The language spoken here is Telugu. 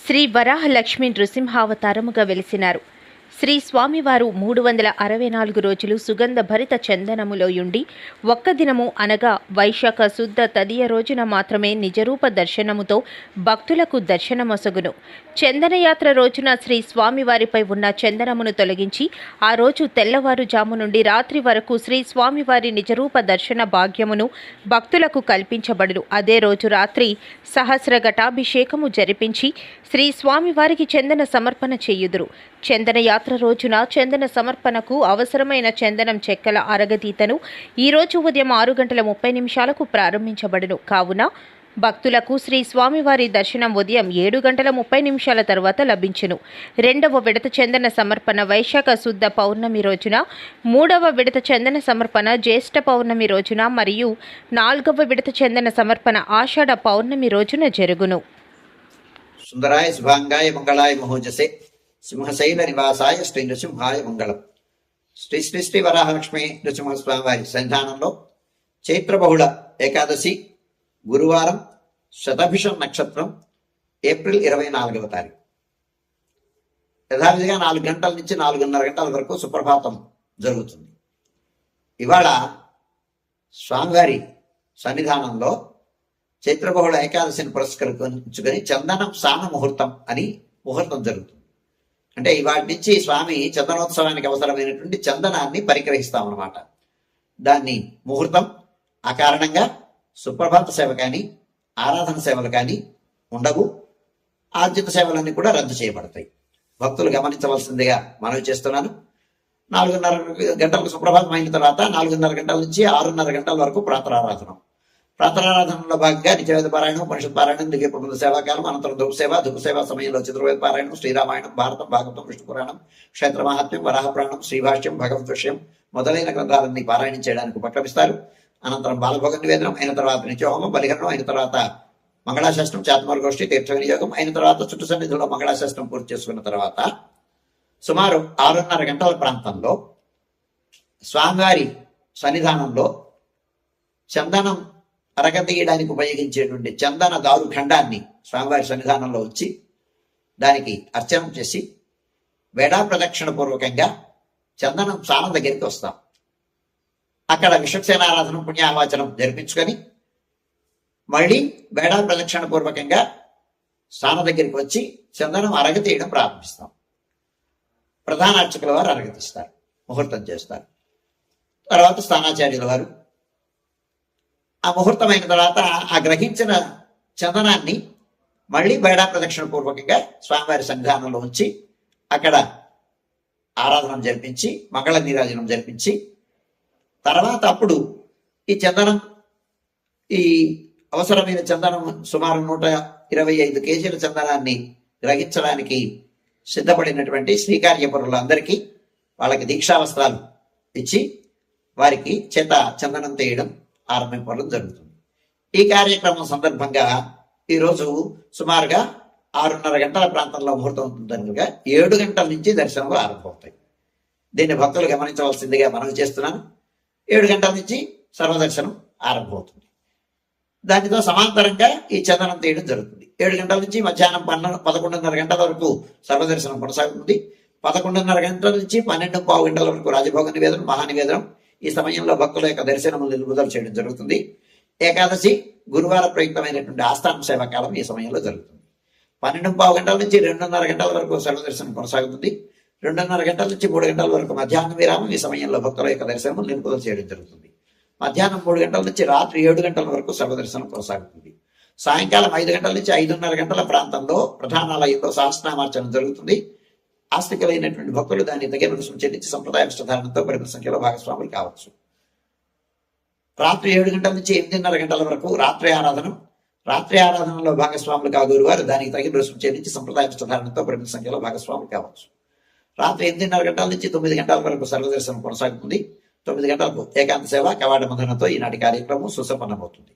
శ్రీ వరాహలక్ష్మి నృసింహావతారముగా వెలిసినారు. శ్రీ స్వామివారు 364 రోజులు సుగంధ భరిత చందనములోయుండి ఒక్క దినము అనగా వైశాఖ శుద్ధ తదియ రోజున మాత్రమే నిజరూప దర్శనముతో భక్తులకు దర్శనమొసగును. చందనయాత్ర రోజున శ్రీ స్వామివారిపై ఉన్న చందనమును తొలగించి ఆ రోజు తెల్లవారుజాము నుండి రాత్రి వరకు శ్రీ స్వామివారి నిజరూప దర్శన భాగ్యమును భక్తులకు కల్పించబడును. అదే రోజు రాత్రి సహస్ర ఘటాభిషేకము జరిపించి శ్రీ స్వామివారికి చందన సమర్పణ చేయుదురు. చందనయాత్ర రోజున చందన సమర్పణకు అవసరమైన చందనం చెక్కల అరగతీతను ఈరోజు ఉదయం 6:30 ప్రారంభించబడును. కావున భక్తులకు శ్రీ స్వామివారి దర్శనం ఉదయం 7:30 తర్వాత లభించును. 2వ విడత చందన సమర్పణ వైశాఖ శుద్ధ పౌర్ణమి రోజున, 3వ విడత చందన సమర్పణ జ్యేష్ఠ పౌర్ణమి రోజున మరియు 4వ విడత చందన సమర్పణ ఆషాఢ పౌర్ణమి రోజున జరుగును. సుందరాయ శుభాంగాయ మంగళాయ మహోజసే సింహశైల నివాసాయ శ్రీ నృసింహాయ మంగళం. శ్రీ శ్రీ శ్రీ వరాహలక్ష్మి నృసింహస్వామి వారి సన్నిధానంలో చైత్రబహుళ ఏకాదశి గురువారం శతభిషం నక్షత్రం ఏప్రిల్ 24వ తారీఖు యథావిధిగా 4 గంటల నుంచి 4:30 గంటల వరకు సుప్రభాతం జరుగుతుంది. ఇవాళ స్వామివారి సన్నిధానంలో చైత్రబహుళ ఏకాదశిని పురస్కరించుకొని చందనం సాన ముహూర్తం అని ముహూర్తం జరుగుతుంది. అంటే ఇవాటి నుంచి స్వామి చందనోత్సవానికి అవసరమైనటువంటి చందనాన్ని పరిగ్రహిస్తామన్నమాట. దాన్ని ముహూర్తం. ఆ కారణంగా సుప్రభాత సేవ కానీ ఆరాధన సేవలు కానీ ఉండవు. ఆర్జిత సేవలన్నీ కూడా రద్దు చేయబడతాయి. భక్తులు గమనించవలసిందిగా మనవి చేస్తున్నాను. 4:30 గంటలకు సుప్రభాతం అయిన తర్వాత 4:30 గంటల నుంచి 6:30 గంటల వరకు ప్రాతరారాధన. ప్రాతరారాధనలో భాగంగా నిత్యవేద పారాయణం, ఉపనిషత్ పారాయణం, దివ్య ప్రబంధ సేవాకాలం, అనంతరం ధూప సేవ సమయంలో చతుర్వేద పారాయణం, శ్రీరామాయణం, భారతం, భాగవతం, విష్ణు పురాణం, క్షేత్ర మహాత్మ్యం, వరాహపురాణం, శ్రీభాష్యం, భగవద్ విషయం మొదలైన గ్రంథాలన్నీ పారాయణం చేయడానికి ఉపక్రమిస్తారు. అనంతరం బాలభోగ నివేదనం అయిన తర్వాత నిత్యహోమం, బలిహరణం అయిన తర్వాత మంగళాశాస్త్రం, చాత్మల గోష్ఠి, తీర్థ వినియోగం అయిన తర్వాత చుట్టు సన్నిధిలో మంగళాశాస్త్రం పూర్తి చేసుకున్న తర్వాత సుమారు 6:30 గంటల ప్రాంతంలో స్వామివారి సన్నిధానంలో చందనం అరగతీయడానికి ఉపయోగించేటువంటి చందన దారు ఖండాన్ని స్వామివారి సన్నిధానంలో వచ్చి దానికి అర్చన చేసి వేడా ప్రదక్షిణ పూర్వకంగా చందనం సాన దగ్గరికి వస్తాం. అక్కడ విశ్వక్సేనారాధన పుణ్యాహవాచనం జరిపించుకొని మళ్ళీ వేడా ప్రదక్షిణ పూర్వకంగా సాన దగ్గరికి వచ్చి చందనం అరగతీయడం ప్రారంభిస్తాం. ప్రధాన అర్చకుల వారు అరగతీస్తారు, ముహూర్తం చేస్తారు. తర్వాత స్థానాచార్యుల వారు ఆ ముహూర్తమైన తర్వాత ఆ గ్రహించిన చందనాన్ని మళ్ళీ బయడా ప్రదక్షిణ పూర్వకంగా స్వామివారి సన్నిధానంలో ఉంచి అక్కడ ఆరాధన జరిపించి మంగళ నీరాజనం జరిపించి తర్వాత అప్పుడు ఈ చందనం, ఈ అవసరమైన చందనం సుమారు 125 కేజీల చందనాన్ని గ్రహించడానికి సిద్ధపడినటువంటి శ్రీకార్యపురులందరికీ వాళ్ళకి దీక్షావస్త్రాలు ఇచ్చి వారికి చేత చందనం తీయడం ఆరంభింపడం జరుగుతుంది. ఈ కార్యక్రమం సందర్భంగా ఈరోజు సుమారుగా 6:30 గంటల ప్రాంతంలో ముహూర్తం ఉంటుంది కనుక 7 గంటల నుంచి దర్శనాలు ఆరంభమవుతాయి. దీన్ని భక్తులు గమనించవలసిందిగా మనవి చేస్తున్నాను. 7 గంటల నుంచి సర్వదర్శనం ఆరంభమవుతుంది. దానితో సమాంతరంగా ఈ చందనం తీయడం జరుగుతుంది. 7 గంటల నుంచి మధ్యాహ్నం 11:30 గంటల వరకు సర్వదర్శనం కొనసాగుతుంది. 11:30 గంటల నుంచి 12:15 గంటల వరకు రాజభోగ నివేదనం, మహానివేదనం. ఈ సమయంలో భక్తుల యొక్క దర్శనములు నిలుపుదల చేయడం జరుగుతుంది. ఏకాదశి గురువార ప్రయుక్తమైనటువంటి ఆస్థాన సేవాకాలం ఈ సమయంలో జరుగుతుంది. 12:15 గంటల నుంచి 2:30 గంటల వరకు సర్వదర్శనం కొనసాగుతుంది. 2:30 గంటల నుంచి 3 గంటల వరకు మధ్యాహ్న విరామం. ఈ సమయంలో భక్తుల యొక్క దర్శనములు నిలుపుదల చేయడం జరుగుతుంది. మధ్యాహ్నం 3 గంటల నుంచి రాత్రి 7 గంటల వరకు సర్వదర్శనం కొనసాగుతుంది. సాయంకాలం 5 గంటల నుంచి 5:30 గంటల ప్రాంతంలో ప్రధానాలయంలో సహస్రనామార్చన జరుగుతుంది. ఆస్తికులైనటువంటి భక్తులు దాన్ని తగిన రుసుము చెల్లించి సంప్రదాయ విష్టధారణతో పరిమిత సంఖ్యలో భాగస్వాములు కావచ్చు. రాత్రి 7 గంటల నుంచి 8:30 గంటల వరకు రాత్రి ఆరాధన. రాత్రి ఆరాధనలో భాగస్వాములు కాగోరు వారు దానికి తగిన రుసుము చెల్లించి సంప్రదాయ విష్టధారణతో పరిమిత సంఖ్యలో భాగస్వాములు కావచ్చు. రాత్రి 8:30 గంటల నుంచి 9 గంటల వరకు సర్వదర్శనం కొనసాగుతుంది. 9 గంటలకు ఏకాంత సేవ కవాట మధనతో ఈనాటి కార్యక్రమం సుసంపన్నమవుతుంది.